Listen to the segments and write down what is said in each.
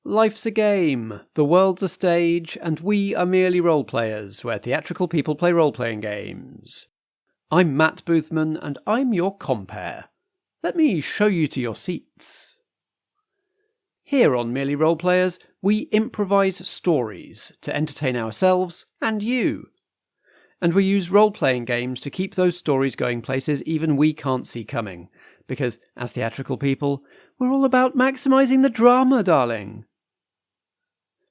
Life's a game, the world's a stage, and we are merely role-players, where theatrical people play role-playing games. I'm Matt Boothman, and I'm your compere. Let me show you to your seats. Here on Merely Role-Players, we improvise stories to entertain ourselves and you. And we use role-playing games to keep those stories going places even we can't see coming. Because, as theatrical people, we're all about maximising the drama, darling.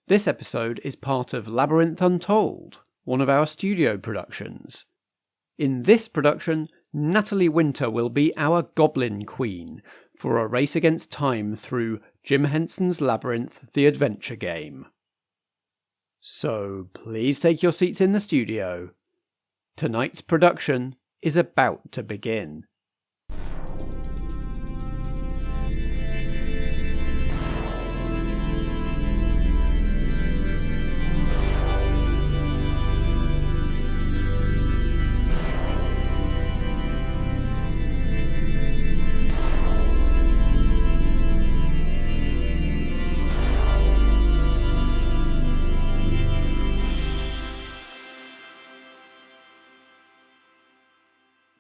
This episode is part of Labyrinth Untold, one of our studio productions. In this production, Natalie Winter will be our Goblin Queen for a race against time through Jim Henson's Labyrinth, the adventure game. So please take your seats in the studio. Tonight's production is about to begin.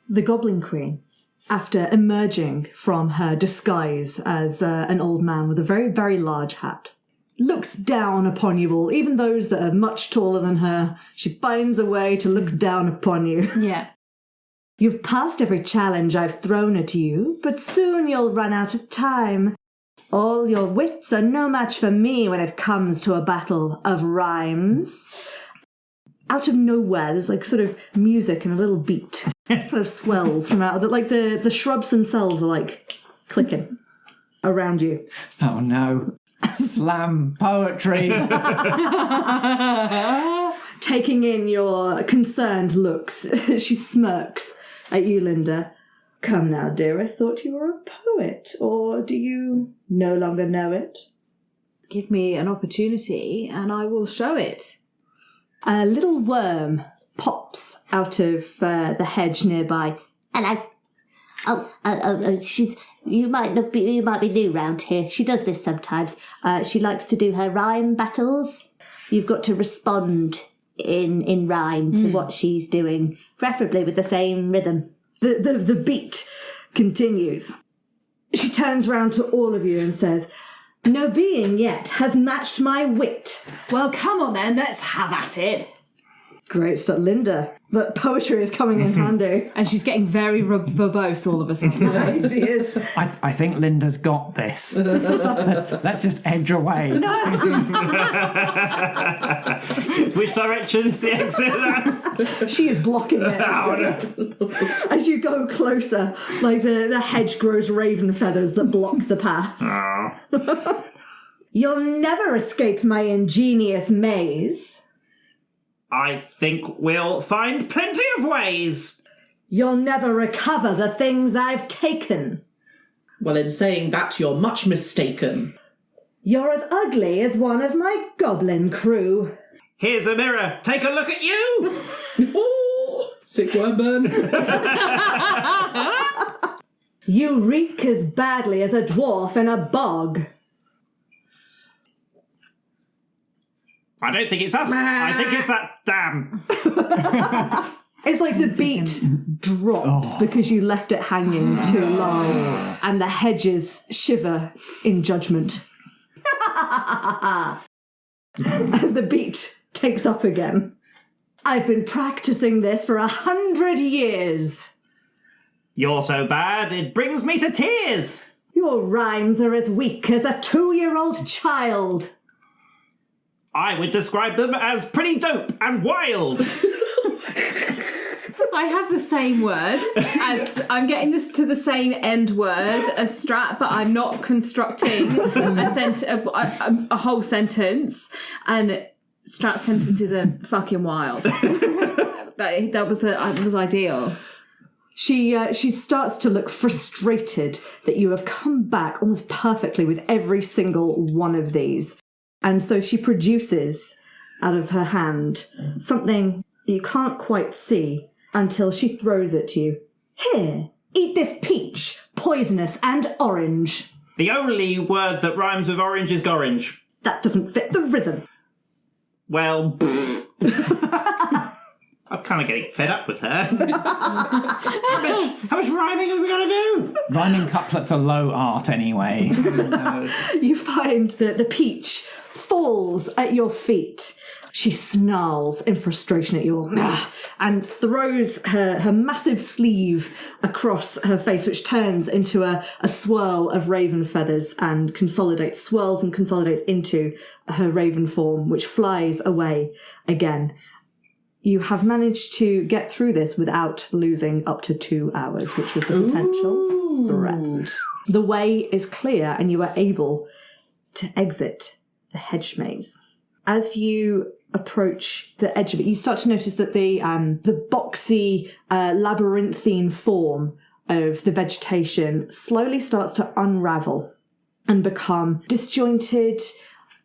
The Goblin Queen, after emerging from her disguise as an old man with a very, very large hat, looks down upon you all, even those that are much taller than her. She finds a way to look down upon you. Yeah. You've passed every challenge I've thrown at you, but soon you'll run out of time. All your wits are no match for me when it comes to a battle of rhymes. Out of nowhere, there's like sort of music and a little beat kind of swells from out of it. Like the shrubs themselves are like clicking around you. Oh no. Slam poetry. Taking in your concerned looks, she smirks at you, Linda. Come now, dear, I thought you were a poet, or do you no longer know it? Give me an opportunity and I will show it. A little worm pops out of the hedge nearby. Hello. You might be new round here. She does this sometimes. She likes to do her rhyme battles. You've got to respond in rhyme to what she's doing, preferably with the same rhythm. The beat continues. She turns round to all of you and says, "No being yet has matched my wit." Well, come on then, let's have at it. Great stuff, Linda. But poetry is coming in handy. And she's getting very verbose all of a sudden. She is. I think Linda's got this. Let's just edge away. Which direction is the exit? She is blocking it. Oh, no. As you go closer, like the hedge grows raven feathers that block the path. Oh. You'll never escape my ingenious maze. I think we'll find plenty of ways. You'll never recover the things I've taken. Well, in saying that, you're much mistaken. You're as ugly as one of my goblin crew. Here's a mirror. Take a look at you. Oh, sick worm burn. You reek as badly as a dwarf in a bog. I don't think it's us. I think it's that dam. It's like the beat drops because you left it hanging too long, and the hedges shiver in judgment. The beat takes up again. I've been practicing this for 100 years. You're so bad, it brings me to tears. Your rhymes are as weak as a 2-year-old child. I would describe them as pretty dope and wild. I have the same words as I'm getting this to the same end word as Strat, but I'm not constructing a whole sentence. And Strat's sentences are fucking wild. That was ideal. She starts to look frustrated that you have come back almost perfectly with every single one of these. And so she produces out of her hand something you can't quite see until she throws at you. Here, eat this peach, poisonous and orange. The only word that rhymes with orange is gorange. That doesn't fit the rhythm. Well, I'm kind of getting fed up with her. How much rhyming are we going to do? Rhyming couplets are low art anyway. You find that the peach falls at your feet. She snarls in frustration at you and throws her massive sleeve across her face, which turns into a swirl of raven feathers and swirls and consolidates into her raven form, which flies away again. You have managed to get through this without losing up to 2 hours, which was the potential threat. The way is clear and you are able to exit the hedge maze. As you approach the edge of it, you start to notice that the boxy, labyrinthine form of the vegetation slowly starts to unravel and become disjointed,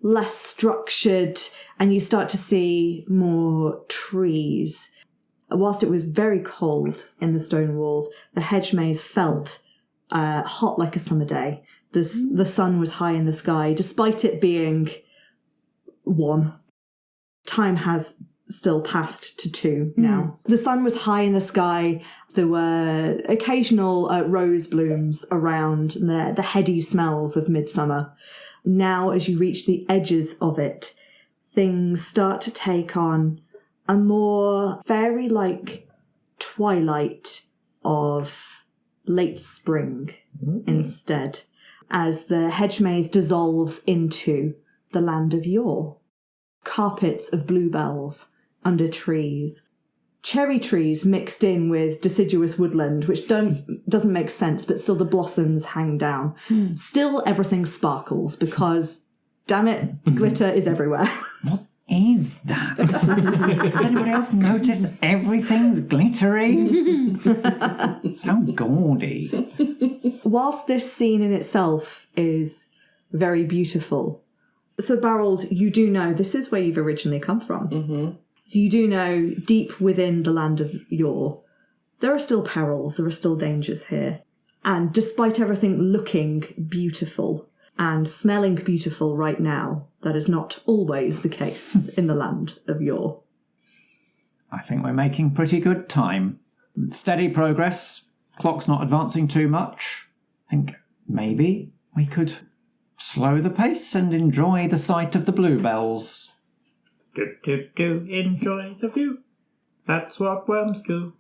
less structured, and you start to see more trees. Whilst it was very cold in the stone walls, the hedge maze felt hot like a summer day. The sun was high in the sky, despite it being 1. Time has still passed to 2 now. The sun was high in the sky. There were occasional rose blooms around, and the heady smells of midsummer. Now, as you reach the edges of it, things start to take on a more fairy-like twilight of late spring instead, as the hedge maze dissolves into the Land of Yore. Carpets of bluebells under trees. Cherry trees mixed in with deciduous woodland, which doesn't make sense, but still the blossoms hang down. Still everything sparkles because, damn it, glitter is everywhere. What is that? Has anybody else noticed that everything's glittery? So gaudy. Whilst this scene in itself is very beautiful, so Barold, you do know this is where you've originally come from. Mm-hmm. So you do know deep within the Land of Yore, there are still perils, there are still dangers here. And despite everything looking beautiful and smelling beautiful right now, that is not always the case in the Land of Yore. I think we're making pretty good time. Steady progress. Clock's not advancing too much. I think maybe we could slow the pace and enjoy the sight of the bluebells. Enjoy the view. That's what worms do.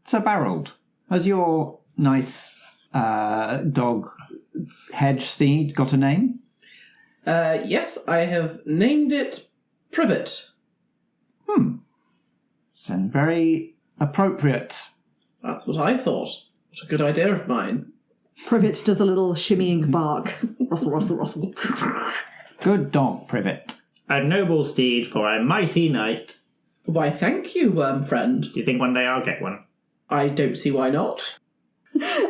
So, Barold, has your nice dog hedge steed got a name? Yes, I have named it Privet. It's a very appropriate. That's what I thought. What a good idea of mine. Privet does a little shimmying bark. Rustle, rustle, rustle. Good dog, Privet. A noble steed for a mighty knight. Why, thank you, friend. Do you think one day I'll get one? I don't see why not.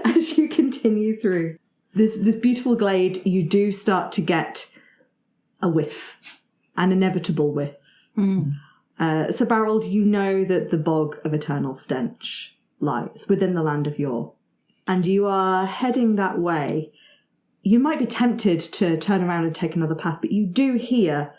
As you continue through this beautiful glade, you do start to get a whiff, an inevitable whiff. So, Barold, you know that the bog of eternal stench lies within the Land of Yore, and you are heading that way. You might be tempted to turn around and take another path, but you do hear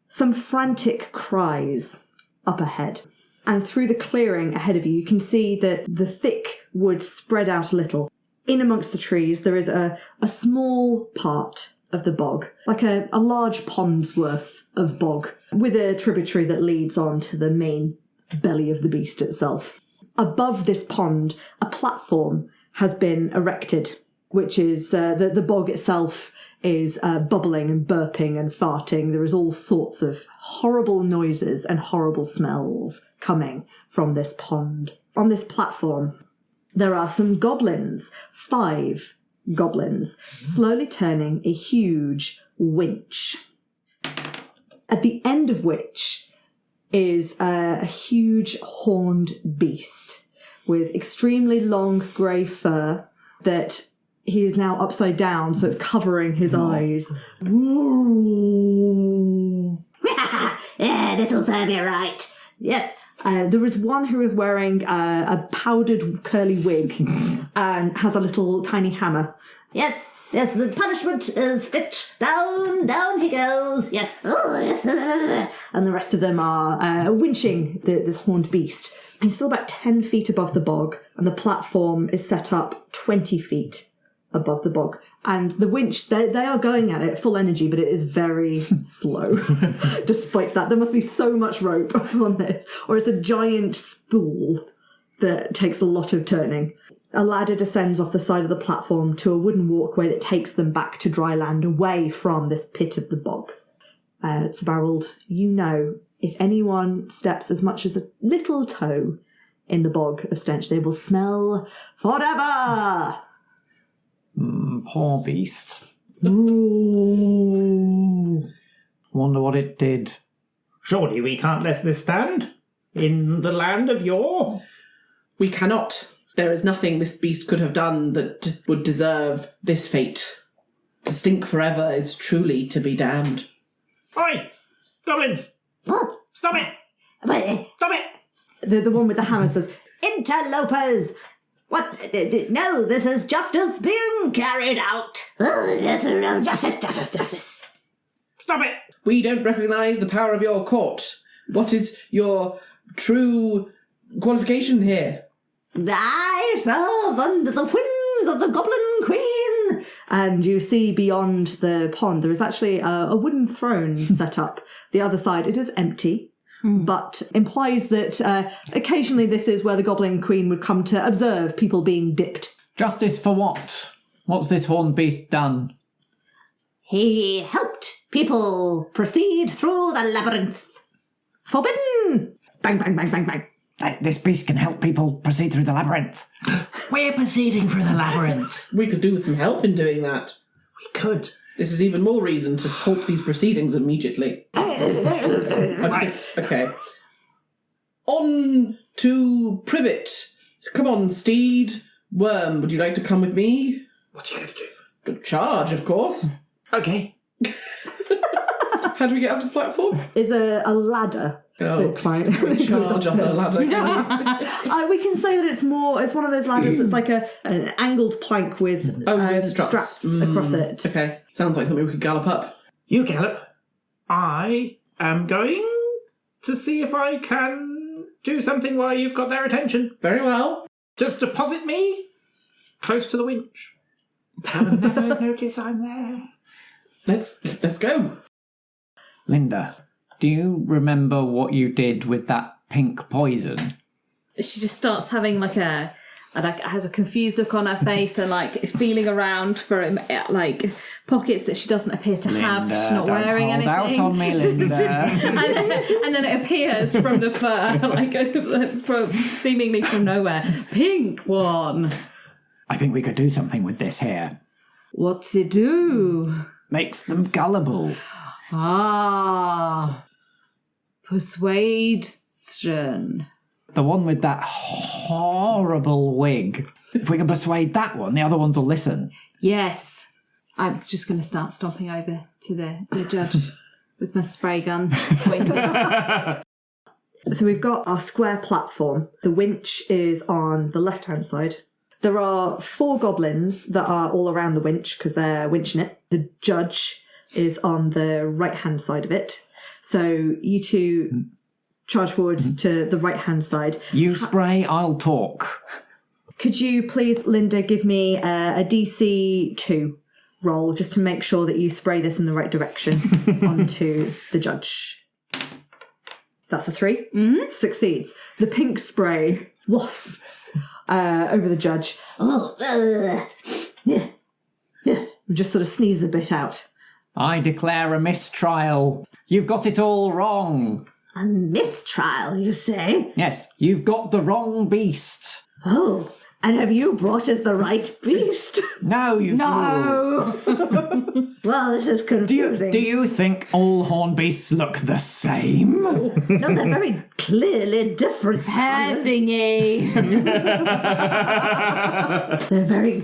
some frantic cries up ahead. And through the clearing ahead of you, you can see that the thick wood spread out a little. In amongst the trees, there is a small part of the bog, like a large pond's worth of bog, with a tributary that leads on to the main belly of the beast itself. Above this pond, a platform has been erected, which is the bog itself is bubbling and burping and farting. There is all sorts of horrible noises and horrible smells coming from this pond. On this platform, there are some goblins, 5 goblins, slowly turning a huge winch, at the end of which is a huge horned beast with extremely long grey fur that he is now upside down, so it's covering his eyes. Yeah, this'll serve you right. Yes. There is one who is wearing a powdered curly wig and has a little tiny hammer. Yes, Yes, the punishment is fit. Down he goes. Yes. Oh, yes. And the rest of them are winching this horned beast. He's still about 10 feet above the bog, and the platform is set up 20 feet above the bog. And the winch, they are going at it full energy, but it is very slow. Despite that, there must be so much rope on this. Or it's a giant spool that takes a lot of turning. A ladder descends off the side of the platform to a wooden walkway that takes them back to dry land, away from this pit of the bog. So Barold, you know, if anyone steps as much as a little toe in the bog of stench, they will smell forever. Poor beast. Ooh. Wonder what it did. Surely we can't let this stand? In the Land of Yore? We cannot. There is nothing this beast could have done that would deserve this fate. To stink forever is truly to be damned. Oi! Goblins! Oh, Stop it! wait, Stop it! The one with the hammer says, interlopers! What? No, this is justice being carried out. Oh, yes, no, justice. Stop it! We don't recognise the power of your court. What is your true qualification here? I serve under the whims of the Goblin Queen. and you see beyond the pond there is actually a wooden throne set up. The other side, it is empty, but implies that occasionally this is where the Goblin Queen would come to observe people being dipped. Justice for what? What's this horned beast done? He helped people proceed through the labyrinth. Forbidden! Bang, bang, bang, bang, bang. This beast can help people proceed through the labyrinth. We're proceeding through the labyrinth. We could do with some help in doing that. We could. This is even more reason to halt these proceedings immediately. Okay. On to privet. Come on, steed. Worm, would you like to come with me? What are you going to do? Good charge, of course. Okay. How do we get up to the platform? Is a ladder. Oh, charge up a ladder. We can say that it's one of those ladders that's like an angled plank with, with straps across it. Okay, sounds like something we could gallop up. You gallop. I am going to see if I can do something while you've got their attention. Very well. Just deposit me close to the winch. They'll never notice I'm there. Let's go. Linda, do you remember what you did with that pink poison? She just starts having has a confused look on her face and feeling around for pockets that she doesn't appear to have. She's not wearing anything. Hold out on me, Linda. and then it appears from the fur, seemingly from nowhere. Pink one. I think we could do something with this here. What's it do? Makes them gullible. Persuasion. The one with that horrible wig. If we can persuade that one, the other ones will listen. Yes. I'm just going to start stomping over to the judge with my spray gun pointed. So we've got our square platform. The winch is on the left-hand side. There are 4 goblins that are all around the winch because they're winching it. The judge is on the right-hand side of it. So you two charge forward to the right-hand side. You spray, I'll talk. Could you please, Linda, give me a DC 2 roll just to make sure that you spray this in the right direction onto the judge? That's a 3. Mm-hmm. Succeeds. The pink spray wafts over the judge. Just sort of sneeze a bit out. I declare a mistrial. You've got it all wrong. A mistrial, you say? Yes, you've got the wrong beast. Oh, and have you brought us the right beast? No, you fool. Well, this is confusing. Do you think all horned beasts look the same? No, they're very clearly different. Hair thingy. They're very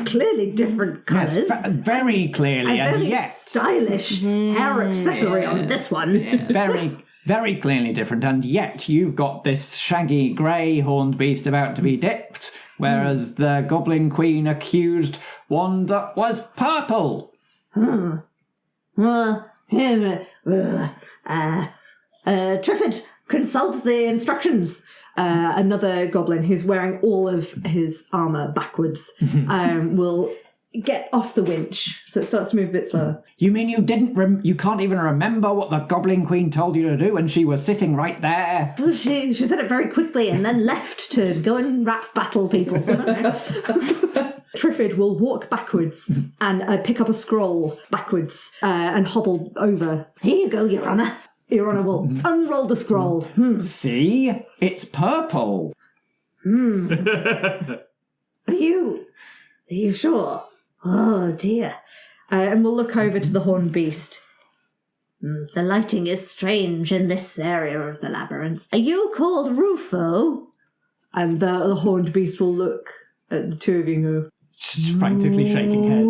clearly different colours. Yes, very clearly, and very yet... stylish hair accessory on this one. Very, very clearly different, and yet you've got this shaggy grey horned beast about to be dipped, whereas the Goblin Queen accused one that was purple. Triffid, consult the instructions. Another goblin who's wearing all of his armour backwards will get off the winch, so it starts to move a bit slower. You mean you didn't? You can't even remember what the Goblin Queen told you to do when she was sitting right there? Well, she said it very quickly and then left to go and rap battle people. Triffid will walk backwards and pick up a scroll backwards and hobble over. Here you go, Your Honour. Your Honour will unroll the scroll. See? It's purple. Are you sure? Oh, dear. And we'll look over to the horned beast. The lighting is strange in this area of the labyrinth. Are you called Rufo? And the horned beast will look at the two of you and go, Frantically shaking heads.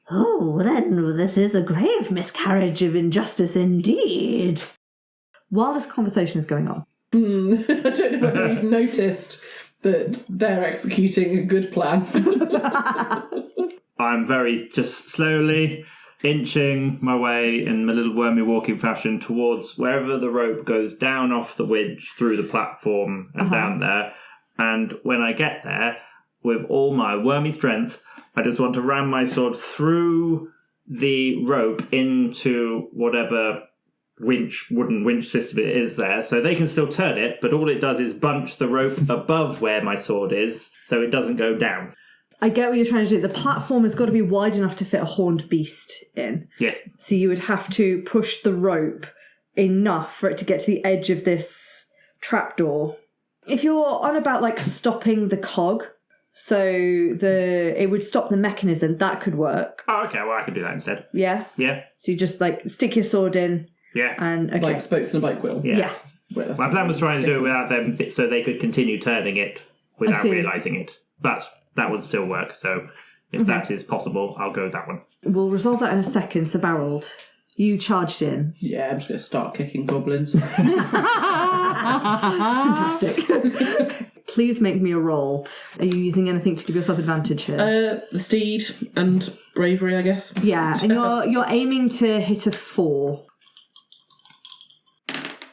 Oh, then this is a grave miscarriage of injustice indeed. While this conversation is going on. I don't know whether we've noticed that they're executing a good plan. I'm very just slowly inching my way in my little wormy walking fashion towards wherever the rope goes down off the winch through the platform and down there. And when I get there, with all my wormy strength, I just want to ram my sword through the rope into whatever wooden winch system it is there, so they can still turn it, but all it does is bunch the rope above where my sword is, so it doesn't go down. I get what you're trying to do. The platform has got to be wide enough to fit a horned beast in. Yes. So you would have to push the rope enough for it to get to the edge of this trapdoor. If you're on about, like, stopping the cog, so it would stop the mechanism, that could work. Oh, okay, well, I can do that instead. Yeah? Yeah. So you just, like, stick your sword in. Yeah. And, okay. Like spokes in a bike wheel. Yeah. My plan was trying to do it without them, so they could continue turning it without realising it. But that would still work, so if that is possible, I'll go with that one. We'll resolve that in a second. So, Barold, you charged in. Yeah, I'm just going to start kicking goblins. Fantastic. Please make me a roll. Are you using anything to give yourself advantage here? The steed and bravery, I guess. Yeah, and you're aiming to hit a 4.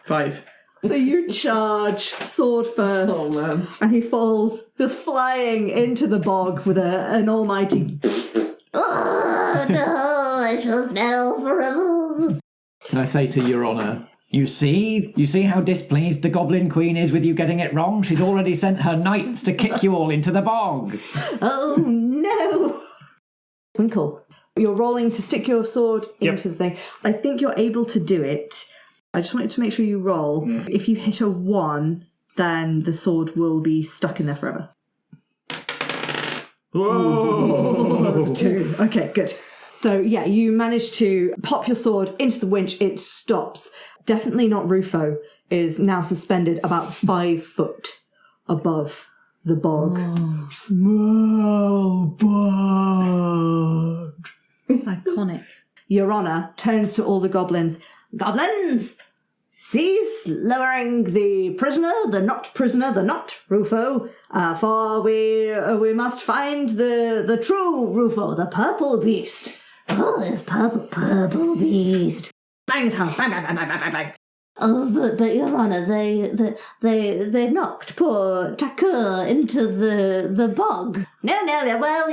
5. So you charge, sword first. Oh, man. And he falls, goes flying into the bog with an almighty... Oh, no, I shall smell forever. And I say to Your Honour, You see how displeased the Goblin Queen is with you getting it wrong? She's already sent her knights to kick you all into the bog. Oh, no. Winkle, you're rolling to stick your sword into the thing. I think you're able to do it. I just wanted to make sure you roll. If you hit a 1, then the sword will be stuck in there forever. Whoa! 2. Okay, good. So, yeah, you manage to pop your sword into the winch. It stops. Definitely not Rufo is now suspended about 5 foot above the bog. Small bog. Iconic. Your Honour turns to all the goblins. Goblins, cease lowering the prisoner, the not Rufo, for we must find the true Rufo, the purple beast. Oh, this purple beast. Bang his hammer. Bang, bang, bang, bang, bang, bang. Oh, but Your Honour, they knocked poor Takur into the bog. No, well,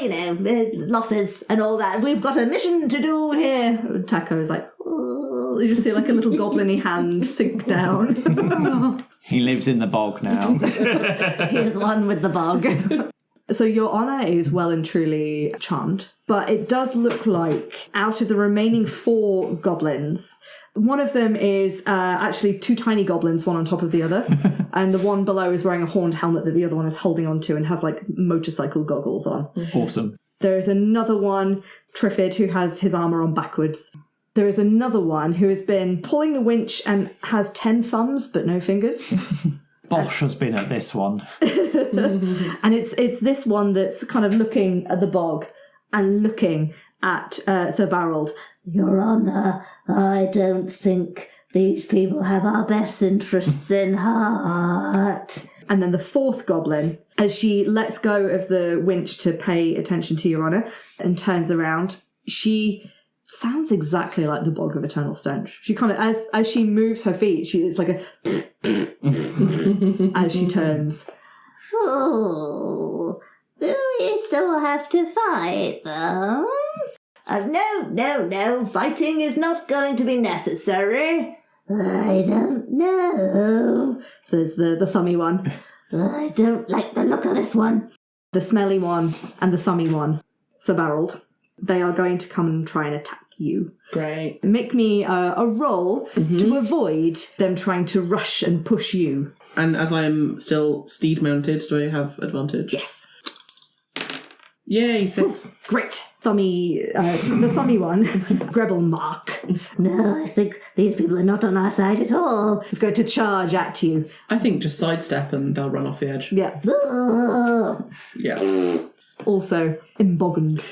losses and all that. We've got a mission to do here. Taco is like, oh. You just see like a little goblin-y hand sink down. He lives in the bog now. Here's one with the bog. So Your Honour is well and truly charmed, but it does look like out of the remaining 4 goblins, one of them is actually 2 tiny goblins, one on top of the other, and the one below is wearing a horned helmet that the other one is holding onto and has like motorcycle goggles on. Awesome. There is another one, Triffid, who has his armour on backwards. There is another one who has been pulling the winch and has 10 thumbs but no fingers. Bosch has been at this one. And it's this one that's kind of looking at the bog and looking at Sir Barold. Your Honour, I don't think these people have our best interests in heart. And then the fourth goblin, as she lets go of the winch to pay attention to Your Honour and turns around, she sounds exactly like the Bog of Eternal Stench. She kind of, as she moves her feet, it's like a as she turns. Oh, do we still have to fight, though? No, fighting is not going to be necessary. I don't know, says the thummy one. I don't like the look of this one. The smelly one and the thummy one, Sir Barold. They are going to come and try and attack you. Great. Make me a roll to avoid them trying to rush and push you. And as I am still steed mounted, do I have advantage? Yes. Yay, 6. Great. The thummy one, Grebel Mark, No, I think these people are not on our side at all. is going to charge at you. I think just sidestep and they'll run off the edge. Yeah. Oh, Yeah. Also emboggened.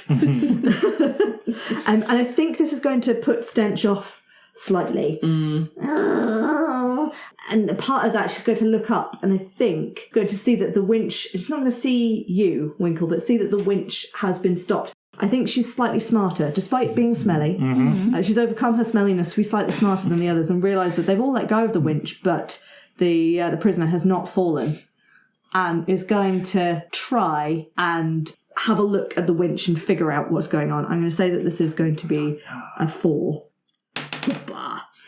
And I think this is going to put Stench off slightly. oh. And part of that, she's going to look up and I think going to see that the winch, she's not going to see you, Winkle, but see that the winch has been stopped. I think she's slightly smarter, despite being smelly. She's overcome her smelliness to be slightly smarter than the others and realised that they've all let go of the winch, but the prisoner has not fallen and is going to try and have a look at the winch and figure out what's going on. I'm going to say that this is going to be a 4.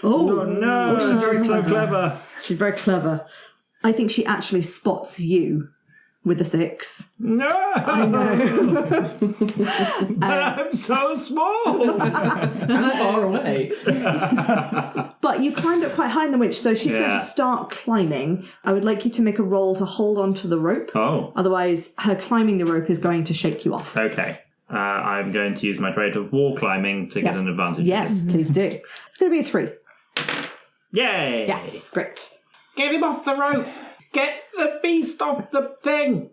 Oh no, she's very so clever. She's very clever. I think she actually spots you with the 6. No! I know. I'm so small! Far away. But you climbed up quite high in the winch, so she's going to start climbing. I would like you to make a roll to hold on to the rope. Oh. Otherwise, her climbing the rope is going to shake you off. Okay. I'm going to use my trait of wall climbing to get an advantage. Yes, please do. It's going to be a 3. Yay! Yes, great. Get him off the rope! Get the beast off the thing!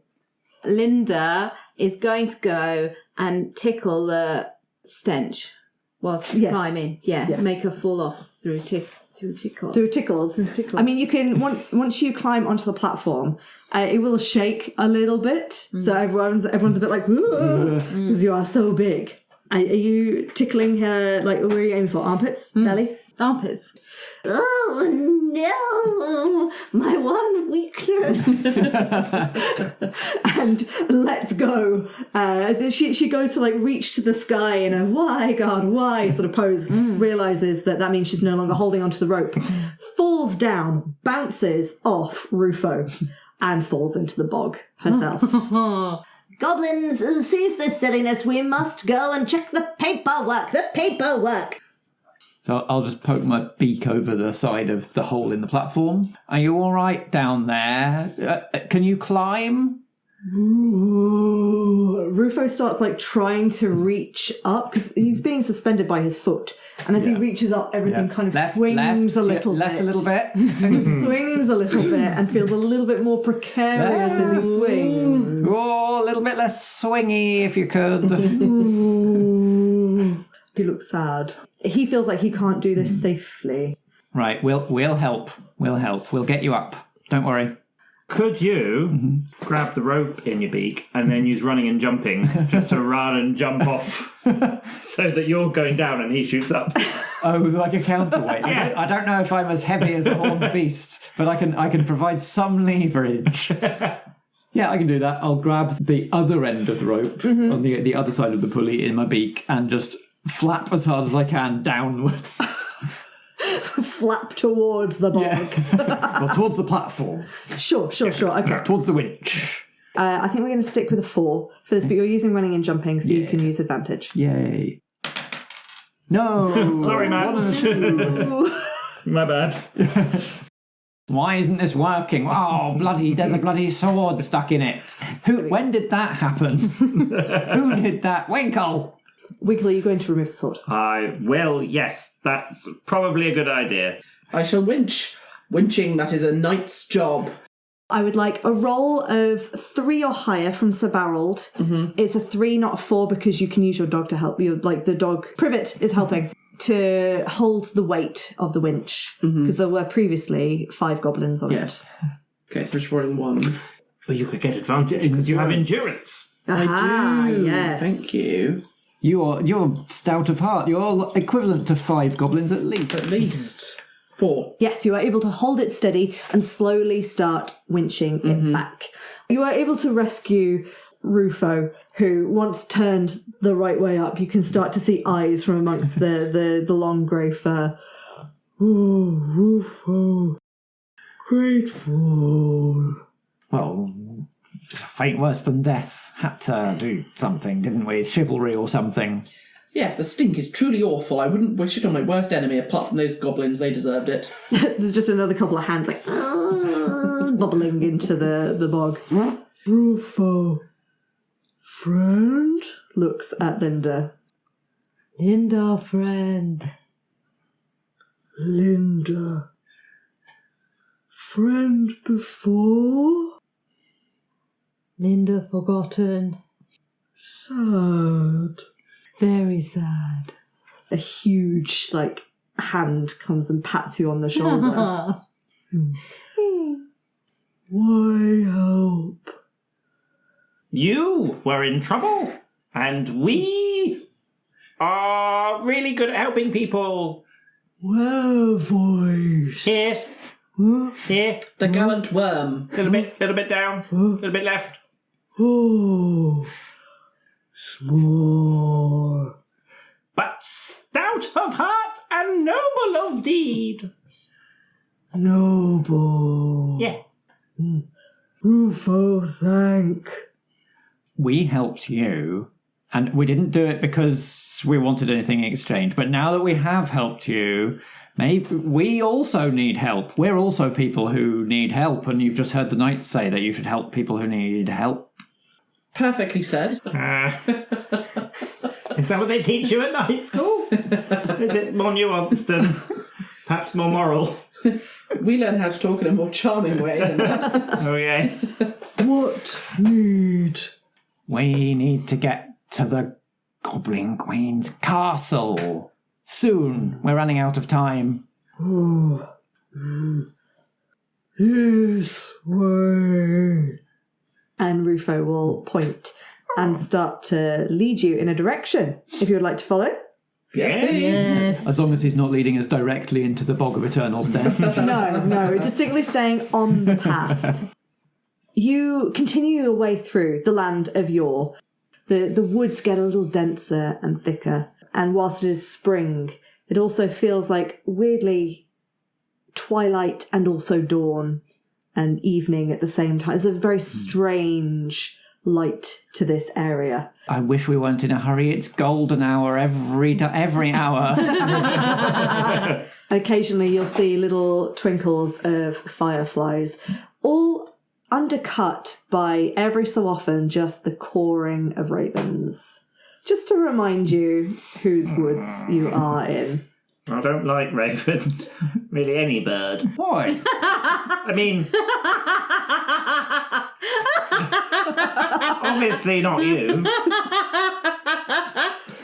Linda is going to go and tickle the stench while she's climbing. Yeah, make her fall off through tickle. Through tickles. I mean, you can, once you climb onto the platform, it will shake a little bit. So everyone's a bit like, because you are so big. Are you tickling her, like, what are you aiming for? Armpits? Belly? Armpits. Oh no, my one weakness. And lets go. She goes to like reach to the sky in a why God why sort of pose. Realizes that means she's no longer holding onto the rope. Falls down, bounces off Rufo, and falls into the bog herself. Goblins, cease this silliness. We must go and check the paperwork. The paperwork. So I'll just poke my beak over the side of the hole in the platform. Are you all right down there? Can you climb? Ooh. Rufo starts like trying to reach up because he's being suspended by his foot. And as he reaches up, everything kind of swings a little bit. Left a little bit. And he swings a little bit and feels a little bit more precarious as he swings. Oh, a little bit less swingy if you could. Ooh. He looks sad. He feels like he can't do this safely. Right, we'll help. We'll help. We'll get you up. Don't worry. Could you grab the rope in your beak and then use running and jumping just to run and jump off so that you're going down and he shoots up? Oh, like a counterweight. Yeah. I don't know if I'm as heavy as a horned beast, but I can provide some leverage. Yeah, I can do that. I'll grab the other end of the rope on the other side of the pulley in my beak and just flap as hard as I can downwards. Flap towards the bog. Yeah. Well, towards the platform. Sure. Okay. Towards the winch. I think we're going to stick with a 4 for this, but you're using running and jumping, so you can use advantage. Yay. No. Sorry, man. 1 and 2. My bad. Why isn't this working? Oh, bloody, there's a bloody sword stuck in it. When did that happen? Who did that? Winkle! Winkle, are you going to remove the sword? I will, yes. That's probably a good idea. I shall winch. Winching, that is a knight's job. I would like a roll of 3 or higher from Sir Barold. It's a 3, not a 4, because you can use your dog to help you. Like the dog, Privet is helping to hold the weight of the winch, because there were previously 5 goblins on it. Okay, so just rolling 1. Well, you could get advantage because you have endurance. I do. yes. Thank you. You're stout of heart. You're equivalent to 5 goblins at least. At least 4. Yes, you are able to hold it steady and slowly start winching it back. You are able to rescue Rufo, who once turned the right way up. You can start to see eyes from amongst the long grey fur. Oh, Rufo. Grateful. Well, fate worse than death. Had to do something, didn't we? Chivalry or something. Yes, the stink is truly awful. I wouldn't wish it on my worst enemy, apart from those goblins. They deserved it. There's just another couple of hands like bubbling into the bog. Rufo. Friend? Looks at Linda. Linda, friend. Linda. Friend before? Linda forgotten. Sad. Very sad. A huge, hand comes and pats you on the shoulder. Why help? You were in trouble, and we are really good at helping people. Where voice? Here. Here. The gallant worm. Little bit down. Little bit left. Oh, small. But stout of heart and noble of deed. Noble. Yeah. Rufo, thank. We helped you, and we didn't do it because we wanted anything in exchange. But now that we have helped you, maybe we also need help. We're also people who need help, and you've just heard the knights say that you should help people who need help. Perfectly said. Is that what they teach you at night school? Is it more nuanced and perhaps more moral? We learn how to talk in a more charming way than that. Okay. What need? We need to get to the Goblin Queen's castle. Soon. We're running out of time. Oh, this way. And Rufo will point and start to lead you in a direction, if you would like to follow. Yes, please. Yes. As long as he's not leading us directly into the Bog of Eternal's Den. No, distinctly staying on the path. You continue your way through the Land of Yore. The woods get a little denser and thicker, and whilst it is spring, it also feels like weirdly twilight and also dawn and evening at the same time. It's a very strange light to this area. I wish we weren't in a hurry. It's golden hour every hour. Occasionally you'll see little twinkles of fireflies, all undercut by every so often just the cawing of ravens. Just to remind you whose woods you are in. I don't like ravens. Really, any bird. Why? I mean, obviously not you.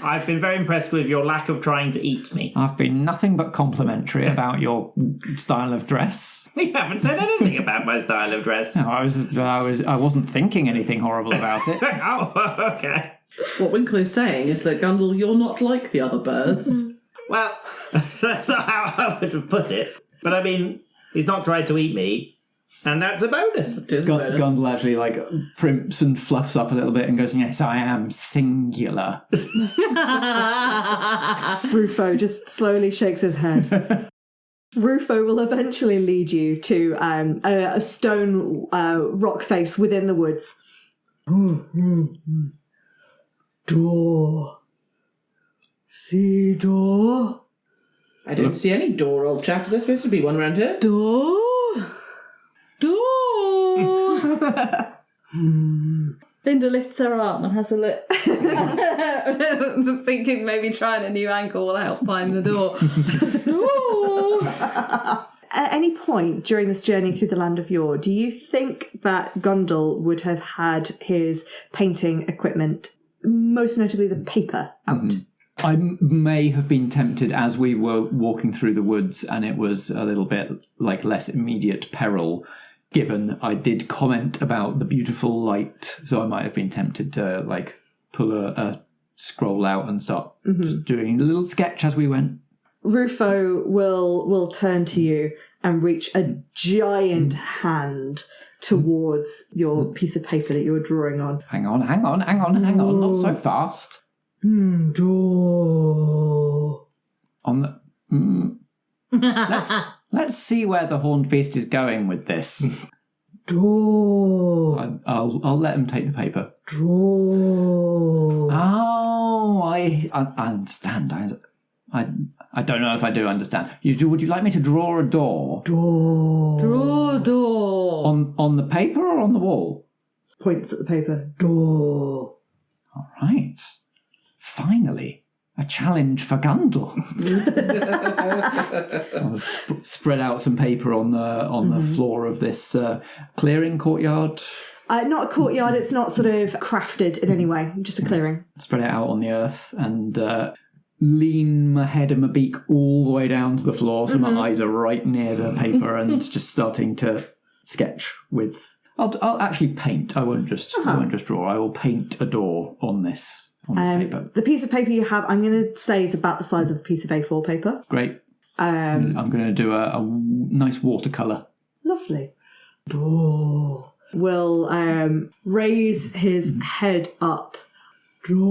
I've been very impressed with your lack of trying to eat me. I've been nothing but complimentary about your style of dress. You haven't said anything about my style of dress. No, I wasn't thinking anything horrible about it. Oh, okay. What Winkle is saying is that, Gundle, you're not like the other birds. Well, that's not how I would have put it. But I mean, he's not tried to eat me, and that's a bonus. It is a bonus. Gundle actually primps and fluffs up a little bit and goes, "Yes, I am singular." Rufo just slowly shakes his head. Rufo will eventually lead you to a stone rock face within the woods. Door. See door? I don't see any door, old chap. Is there supposed to be one around here? Door? Linda lifts her arm and has a look. Just thinking maybe trying a new angle will help find the door. At any point during this journey through the Land of Yore, do you think that Gundle would have had his painting equipment, most notably the paper, out? I may have been tempted as we were walking through the woods and it was a little bit less immediate peril given I did comment about the beautiful light, so I might have been tempted to pull a scroll out and start just doing a little sketch as we went. Rufo will turn to you and reach a giant hand towards your piece of paper that you were drawing on. Hang on, not so fast. Door. On the... Let's see where the horned beast is going with this. Door. I'll let him take the paper. Door. Oh, I understand. I don't know if I do understand. Would you like me to draw a door? Door. Draw a door. On the paper or on the wall? Points at the paper. Door. All right. Finally. A challenge for Gundle. I'll spread out some paper on the floor of this clearing courtyard. Not a courtyard, it's not sort of crafted in any way, just a clearing. Spread it out on the earth and lean my head and my beak all the way down to the floor so my eyes are right near the paper and just starting to sketch with... I'll actually paint. I won't just draw. I will paint a door on this paper. The piece of paper you have, I'm going to say, is about the size of a piece of A4 paper. Great. I'm going to do a nice watercolour. Lovely. Door. Will raise his head up. Door.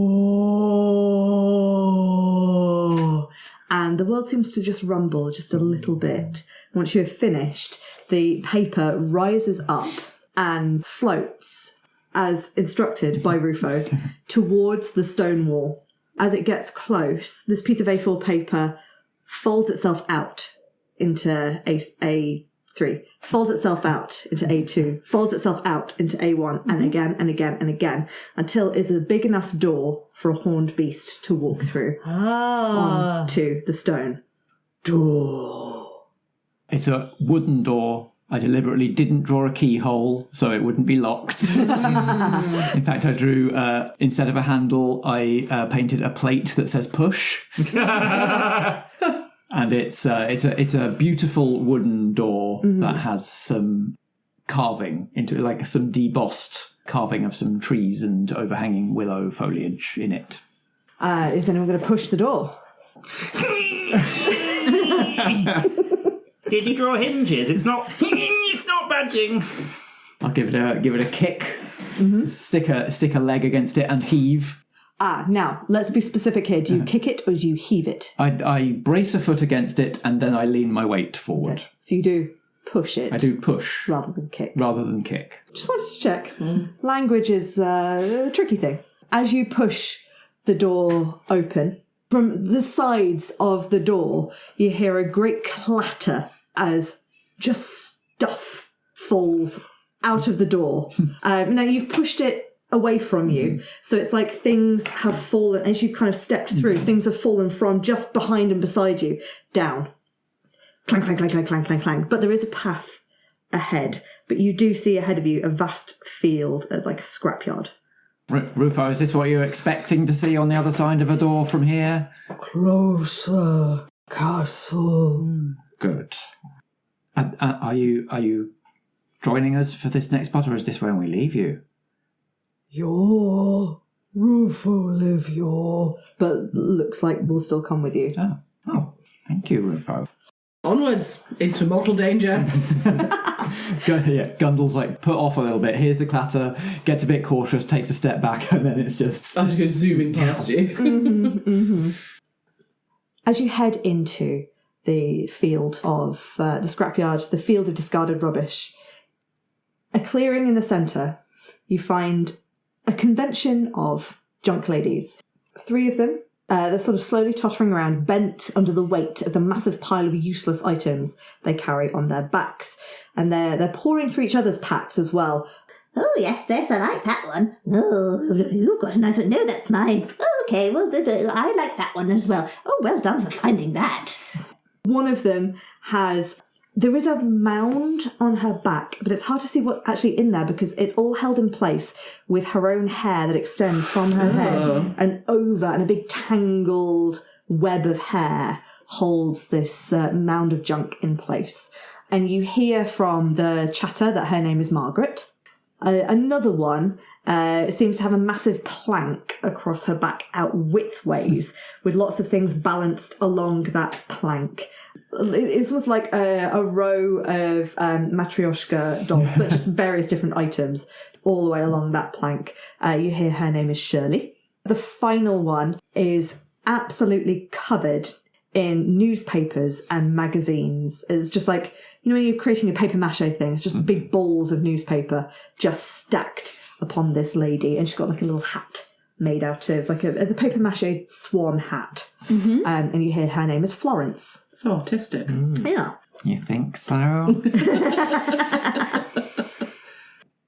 And the world seems to just rumble just a little bit. Once you have finished, the paper rises up and floats, as instructed by Rufo, towards the stone wall. As it gets close, this piece of A4 paper folds itself out into A3, folds itself out into A2, folds itself out into A1, and again and again and again, until it's a big enough door for a horned beast to walk through onto the stone. Door. It's a wooden door. I deliberately didn't draw a keyhole so it wouldn't be locked. In fact, I drew, instead of a handle, I painted a plate that says push. And it's a beautiful wooden door that has some carving into it, like some debossed carving of some trees and overhanging willow foliage in it. Is anyone going to push the door? Did you draw hinges? It's not badging. I'll give it a kick, stick a leg against it and heave. Now, let's be specific here. Do you kick it or do you heave it? I brace a foot against it and then I lean my weight forward. Okay. So you do push it. I do push. Rather than kick. Just wanted to check. Language is a tricky thing. As you push the door open, from the sides of the door, you hear a great clatter as just stuff falls out of the door. Now, you've pushed it away from you, so it's like things have fallen, as you've kind of stepped through, things have fallen from just behind and beside you, down. Clang, clang, clang, clang, clang, clang, clang. But there is a path ahead, but you do see ahead of you a vast field, like a scrapyard. Rufo, is this what you're expecting to see on the other side of a door from here? Closer, castle. Good. Are you joining us for this next part, or is this when we leave you? Yore, Rufo live Yore, but looks like we'll still come with you. Oh, thank you, Rufo. Onwards into mortal danger. Gundle's put off a little bit. Here's the clatter, gets a bit cautious, takes a step back, and then it's just... I'll just go zooming past you. As you head into the field of the scrapyard, the field of discarded rubbish, a clearing in the centre, you find a convention of junk ladies. 3 of them. They're sort of slowly tottering around, bent under the weight of the massive pile of useless items they carry on their backs. And they're pouring through each other's packs as well. Oh, yes, I like that one. Oh, you've got a nice one. No, that's mine. Oh, okay, well, I like that one as well. Oh, well done for finding that. One of them there is a mound on her back, but it's hard to see what's actually in there because it's all held in place with her own hair that extends from her head and over, and a big tangled web of hair holds this mound of junk in place. and you hear from the chatter that her name is Margaret. Another one seems to have a massive plank across her back out widthways, with lots of things balanced along that plank. It's almost like a row of matryoshka dolls, but just various different items all the way along that plank. You hear her name is Shirley. The final one is absolutely covered in newspapers and magazines. It's just like, when you're creating a paper mache thing, it's just big balls of newspaper just stacked upon this lady. And she's got like a little hat made out of like a paper mache swan hat. And you hear her name is Florence. So artistic. Yeah. You think so?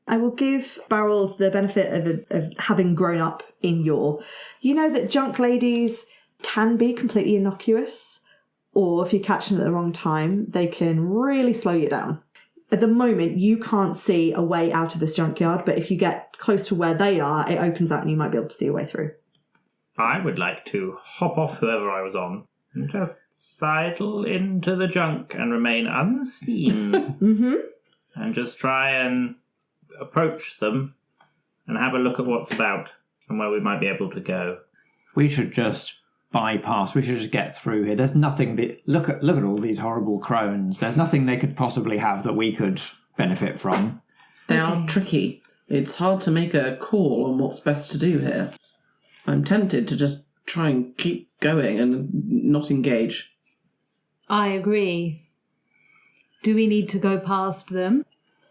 I will give Barold the benefit of having grown up in Yore. You know that junk ladies can be completely innocuous, or if you catch them at the wrong time, they can really slow you down. At the moment, you can't see a way out of this junkyard, but if you get close to where they are, it opens out and you might be able to see a way through. I would like to hop off whoever I was on and just sidle into the junk and remain unseen. And just try and approach them and have a look at what's about and where we might be able to go. We should just bypass. We should just get through here. There's nothing that... Look at all these horrible crones. There's nothing they could possibly have that we could benefit from. They are tricky. It's hard to make a call on what's best to do here. I'm tempted to just try and keep going and not engage. I agree. Do we need to go past them?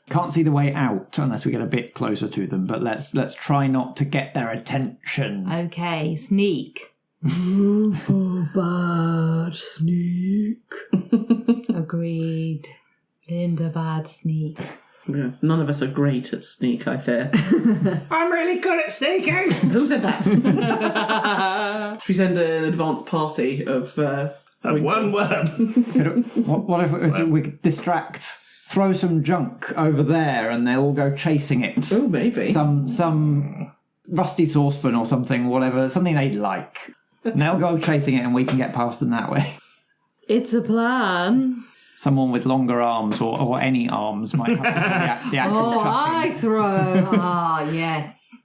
Can't see the way out unless we get a bit closer to them, but let's try not to get their attention. Okay, sneak. For bad sneak. Agreed. Linda bad sneak. Yes, none of us are great at sneak, I fear. I'm really good at sneaking. Who said that? Should we send an advance party of One worm. What if we could distract, throw some junk over there and they'll all go chasing it? Oh, maybe. Some rusty saucepan or something, whatever, something they'd like. And they'll go chasing it and we can get past them that way. It's a plan. Someone with longer arms or any arms might have to do the actual chucking. I throw. Yes.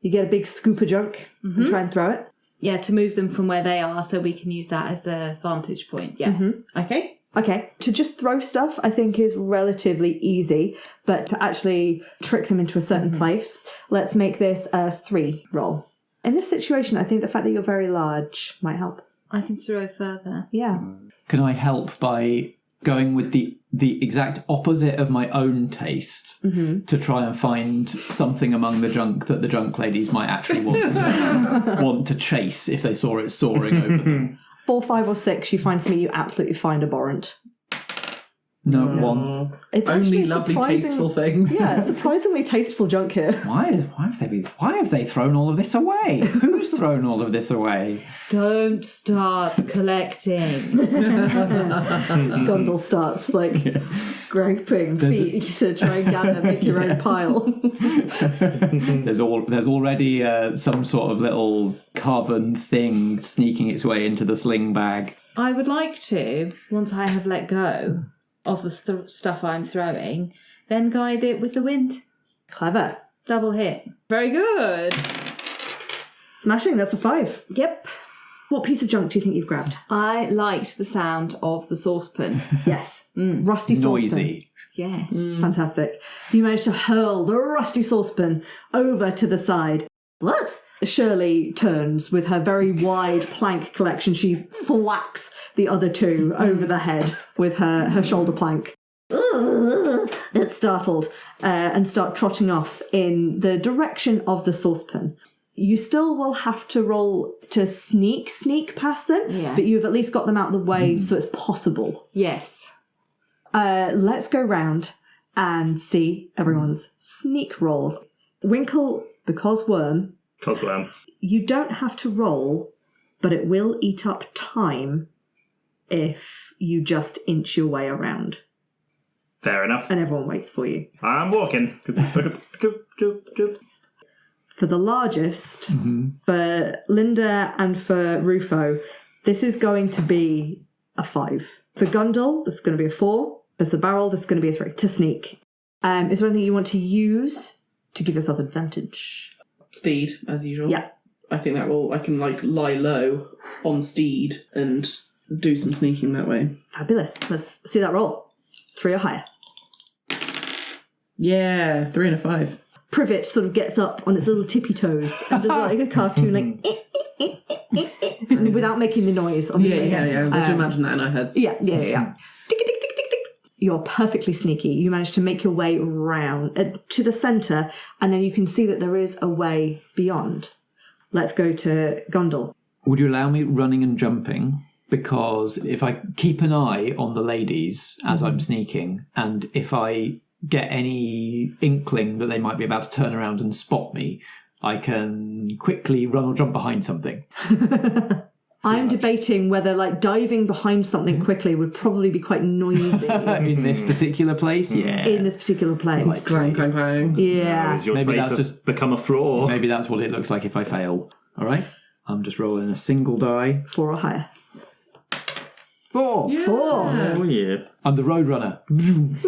You get a big scoop of junk and try and throw it. Yeah, to move them from where they are so we can use that as a vantage point. Yeah. Okay. Okay, to just throw stuff I think is relatively easy, but to actually trick them into a certain place, let's make this a 3 roll. In this situation, I think the fact that you're very large might help. I can throw further. Yeah. Can I help by going with the exact opposite of my own taste to try and find something among the junk that the junk ladies might actually want to chase if they saw it soaring over them? 4, 5, or 6, you find something you absolutely find abhorrent. No, 1. It's Only actually lovely, tasteful things. Yeah, surprisingly tasteful junk here. Why have they thrown all of this away? Who's thrown all of this away? Don't start collecting. Gundle starts scraping feet to try and gather, make your own pile. There's already some sort of little carven thing sneaking its way into the sling bag. I would like to, once I have let go of the stuff I'm throwing, then guide it with the wind. Clever. Double hit. Very good. Smashing, that's a 5. Yep. What piece of junk do you think you've grabbed? I liked the sound of the saucepan. Yes. Rusty saucepan. Noisy. Yeah. Fantastic. You managed to hurl the rusty saucepan over to the side. What? Shirley turns with her very wide plank collection. She thwacks the other 2 over the head with her shoulder plank. It's startled and start trotting off in the direction of the saucepan. You still will have to roll to sneak past them, Yes. but you've at least got them out of the way so it's possible. Yes. Let's go round and see everyone's sneak rolls. Winkle, because worm, Cosworm. you don't have to roll, but it will eat up time if you just inch your way around. Fair enough. And everyone waits for you. I'm walking. For the largest, for Linda and for Rufo, this is going to be a 5. For Gundle, that's going to be a 4. There's a barrel. This is going to be a 3 to sneak. Is there anything you want to use to give yourself advantage? Steed, as usual. Yeah. I think I can lie low on Steed and do some sneaking that way. Fabulous. Let's see that roll. 3 or higher. Yeah, 3 and a 5. Privet sort of gets up on its little tippy toes and does like a cartoon, and without making the noise, obviously. Yeah. We do imagine that in our heads. Yeah. Tick, tick, tick, tick, tick. You're perfectly sneaky. You manage to make your way round to the centre, and then you can see that there is a way beyond. Let's go to Gundle. Would you allow me running and jumping? Because if I keep an eye on the ladies as I'm sneaking, and if I get any inkling that they might be about to turn around and spot me, I can quickly run or jump behind something. I'm debating whether diving behind something quickly would probably be quite noisy. In this particular place? Yeah. In this particular place. Clang, clang, clang. Yeah. Is your Maybe traitor that's just become a floor? Maybe that's what it looks like if I fail. All right. I'm just rolling a single die. 4 or higher. 4. Yeah. 4. Oh, yeah. I'm the road runner. And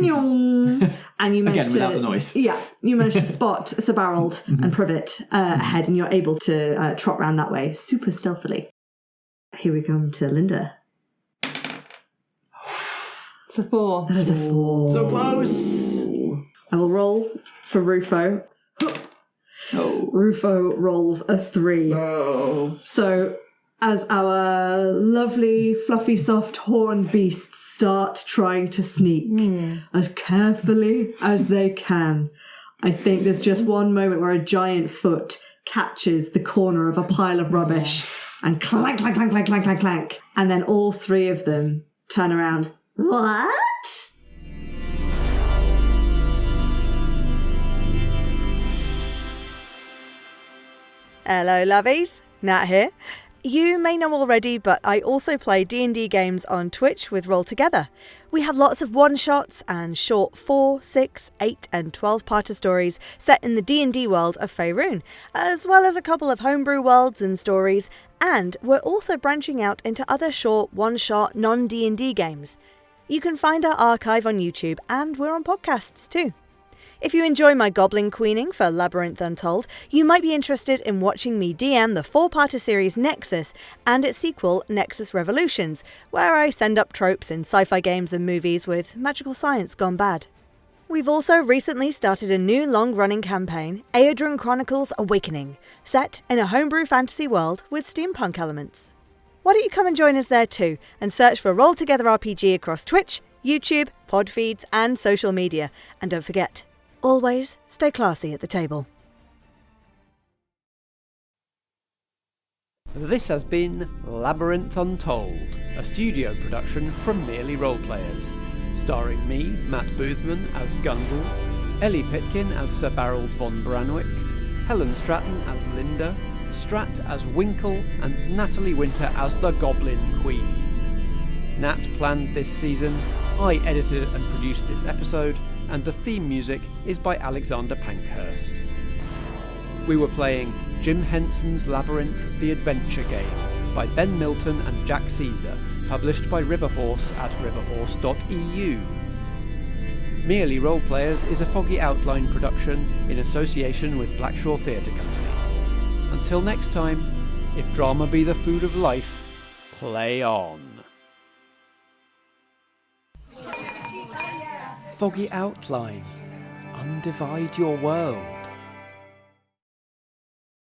you managed Again, without the noise. Yeah, you managed to spot Sir Barold and Privet ahead, and you're able to trot round that way super stealthily. Here we come to Linda. It's a 4. That is a 4. So close. I will roll for Rufo. Oh. Rufo rolls a 3. Oh. So as our lovely, fluffy, soft horned beasts start trying to sneak as carefully as they can, I think there's just one moment where a giant foot catches the corner of a pile of rubbish and clank, clank, clank, clank, clank, clank, clank. And then all 3 of them turn around. What? Hello lovies, Nat here. You may know already, but I also play D&D games on Twitch with Roll Together. We have lots of one-shots and short 4, 6, 8 and 12-parter stories set in the D&D world of Faerun, as well as a couple of homebrew worlds and stories, and we're also branching out into other short one-shot non-D&D games. You can find our archive on YouTube, and we're on podcasts too. If you enjoy my goblin queening for Labyrinth Untold, you might be interested in watching me DM the 4-parter series Nexus and its sequel Nexus Revolutions, where I send up tropes in sci-fi games and movies with magical science gone bad. We've also recently started a new long-running campaign, Aedron Chronicles Awakening, set in a homebrew fantasy world with steampunk elements. Why don't you come and join us there too, and search for Roll Together RPG across Twitch, YouTube, pod feeds and social media. And don't forget, always stay classy at the table. This has been Labyrinth Untold, a studio production from Merely Roleplayers, starring me, Matt Boothman, as Gundle, Ellie Pitkin as Sir Barold von Branwick, Helen Stratton as Linda, Strat as Winkle, and Natalie Winter as the Goblin Queen. Nat planned this season, I edited and produced this episode, and the theme music is by Alexander Pankhurst. We were playing Jim Henson's Labyrinth the Adventure Game by Ben Milton and Jack Caesar, published by Riverhorse at riverhorse.eu. Merely Roleplayers is a Foggy Outline production in association with Blackshaw Theatre Company. Until next time, if drama be the food of life, play on. Foggy Outline. Undivide your world.